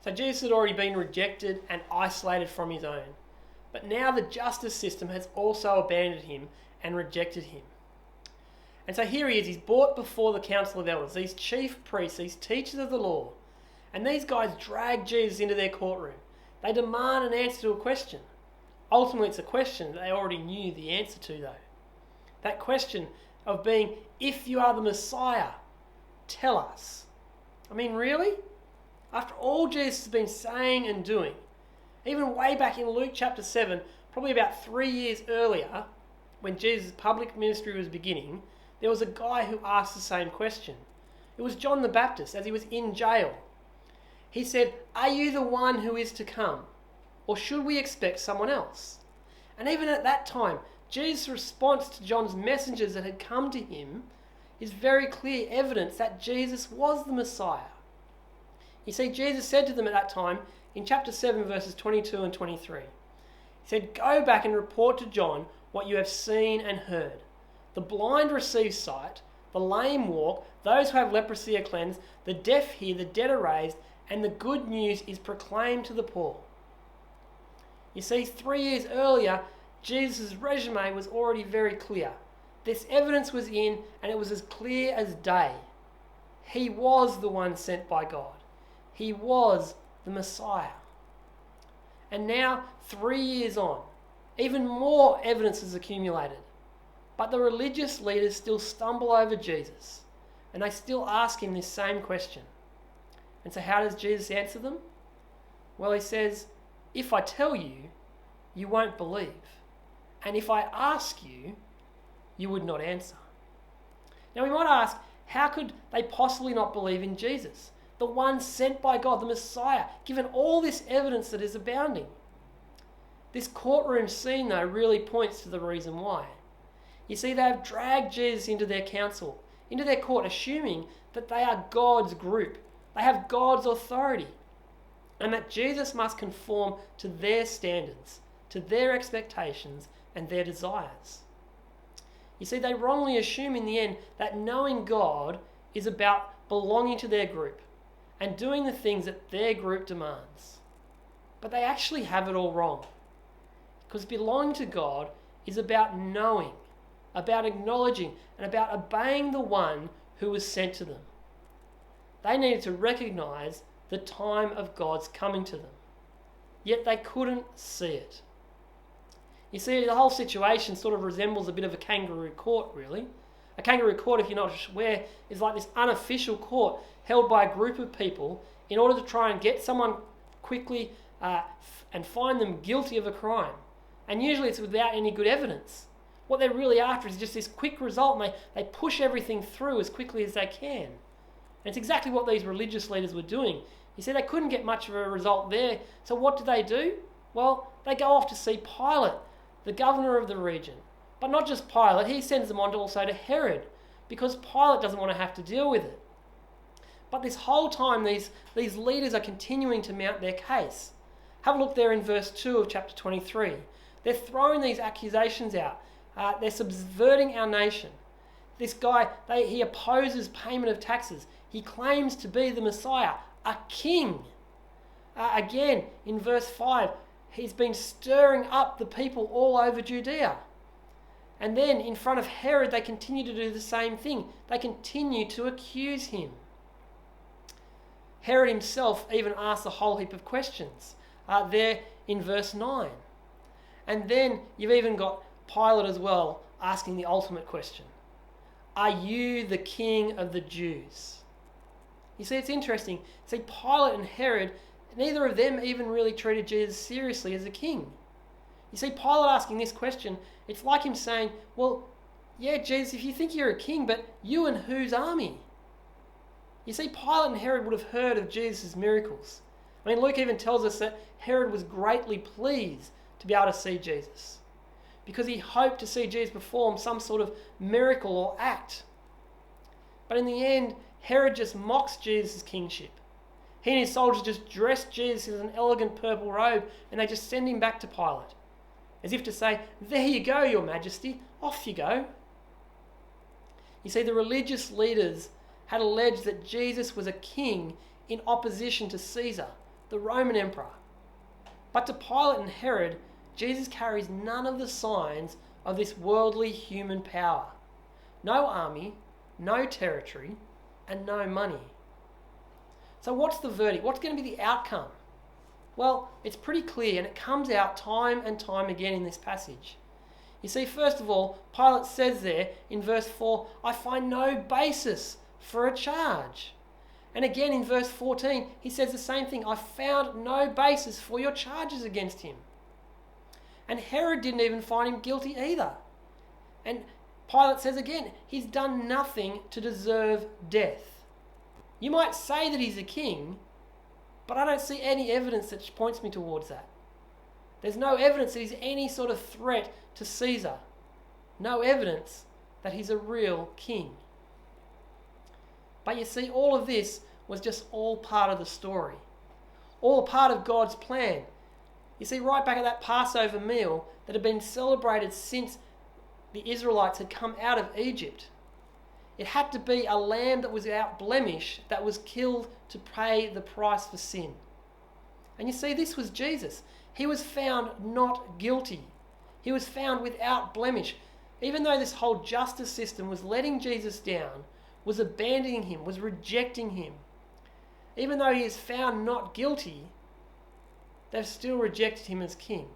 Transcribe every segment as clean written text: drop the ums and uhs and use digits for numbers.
So Jesus had already been rejected and isolated from his own. But now the justice system has also abandoned him and rejected him. And so here he is, he's brought before the council of elders, these chief priests, these teachers of the law. And these guys drag Jesus into their courtroom. They demand an answer to a question. Ultimately, it's a question that they already knew the answer to, though. That question of being, if you are the Messiah, tell us. I mean, really? After all Jesus has been saying and doing, even way back in Luke chapter 7, probably about 3 years earlier, when Jesus' public ministry was beginning, there was a guy who asked the same question. It was John the Baptist, as he was in jail. He said, "Are you the one who is to come? Or should we expect someone else?" And even at that time, Jesus' response to John's messengers that had come to him is very clear evidence that Jesus was the Messiah. You see, Jesus said to them at that time, in chapter 7, verses 22 and 23, he said, "Go back and report to John what you have seen and heard. The blind receive sight, the lame walk, those who have leprosy are cleansed, the deaf hear, the dead are raised, and the good news is proclaimed to the poor." You see, 3 years earlier, Jesus' resume was already very clear. This evidence was in, and it was as clear as day. He was the one sent by God. He was the Messiah. And now, 3 years on, even more evidence is accumulated. But the religious leaders still stumble over Jesus, and they still ask him this same question. And so how does Jesus answer them? Well, he says, "If I tell you, you won't believe. And if I ask you, you would not answer." Now we might ask, how could they possibly not believe in Jesus, the one sent by God, the Messiah, given all this evidence that is abounding? This courtroom scene, though, really points to the reason why. You see, they have dragged Jesus into their council, into their court, assuming that they are God's group. They have God's authority, and that Jesus must conform to their standards, to their expectations and their desires. You see, they wrongly assume in the end that knowing God is about belonging to their group and doing the things that their group demands. But they actually have it all wrong. Because belonging to God is about knowing, about acknowledging, and about obeying the one who was sent to them. They needed to recognize the time of God's coming to them. Yet they couldn't see it. You see, the whole situation sort of resembles a bit of a kangaroo court, really. A kangaroo court, if you're not aware, is like this unofficial court held by a group of people in order to try and get someone quickly and find them guilty of a crime. And usually it's without any good evidence. What they're really after is just this quick result, and they push everything through as quickly as they can. And it's exactly what these religious leaders were doing. You see, they couldn't get much of a result there. So what do? Well, they go off to see Pilate, the governor of the region. But not just Pilate, he sends them on also to Herod, because Pilate doesn't want to have to deal with it. But this whole time, these leaders are continuing to mount their case. Have a look there in verse 2 of chapter 23. They're throwing these accusations out. They're subverting our nation. This guy, he opposes payment of taxes. He claims to be the Messiah, a king. Again, in verse 5, he's been stirring up the people all over Judea. And then in front of Herod, they continue to do the same thing. They continue to accuse him. Herod himself even asks a whole heap of questions there in verse 9. And then you've even got Pilate as well asking the ultimate question. Are you the king of the Jews? You see, it's interesting. See, Pilate and Herod, neither of them even really treated Jesus seriously as a king. You see, Pilate asking this question, it's like him saying, well, yeah, Jesus, if you think you're a king, but you and whose army? You see, Pilate and Herod would have heard of Jesus' miracles. I mean, Luke even tells us that Herod was greatly pleased to be able to see Jesus, because he hoped to see Jesus perform some sort of miracle or act. But in the end, Herod just mocks Jesus' kingship. He and his soldiers just dress Jesus in an elegant purple robe, and they just send him back to Pilate, as if to say, there you go, your majesty, off you go. You see, the religious leaders had alleged that Jesus was a king in opposition to Caesar, the Roman emperor. But to Pilate and Herod, Jesus carries none of the signs of this worldly human power. No army, no territory, and no money. So what's the verdict? What's going to be the outcome? Well, it's pretty clear, and it comes out time and time again in this passage. You see, first of all, Pilate says there in verse 4, I find no basis for a charge. And again in verse 14, he says the same thing, I found no basis for your charges against him. And Herod didn't even find him guilty either. And Pilate says again, he's done nothing to deserve death. You might say that he's a king, but I don't see any evidence that points me towards that. There's no evidence that he's any sort of threat to Caesar. No evidence that he's a real king. But you see, all of this was just all part of the story. All part of God's plan. You see, right back at that Passover meal that had been celebrated since the Israelites had come out of Egypt, it had to be a lamb that was without blemish, that was killed to pay the price for sin. And you see, this was Jesus. He was found not guilty. He was found without blemish. Even though this whole justice system was letting Jesus down, was abandoning him, was rejecting him, even though he is found not guilty, they've still rejected him as king.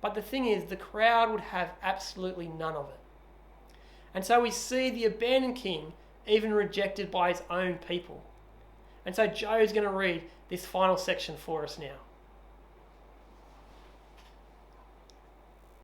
But the thing is, the crowd would have absolutely none of it. And so we see the abandoned king even rejected by his own people. And so Joe's going to read this final section for us now.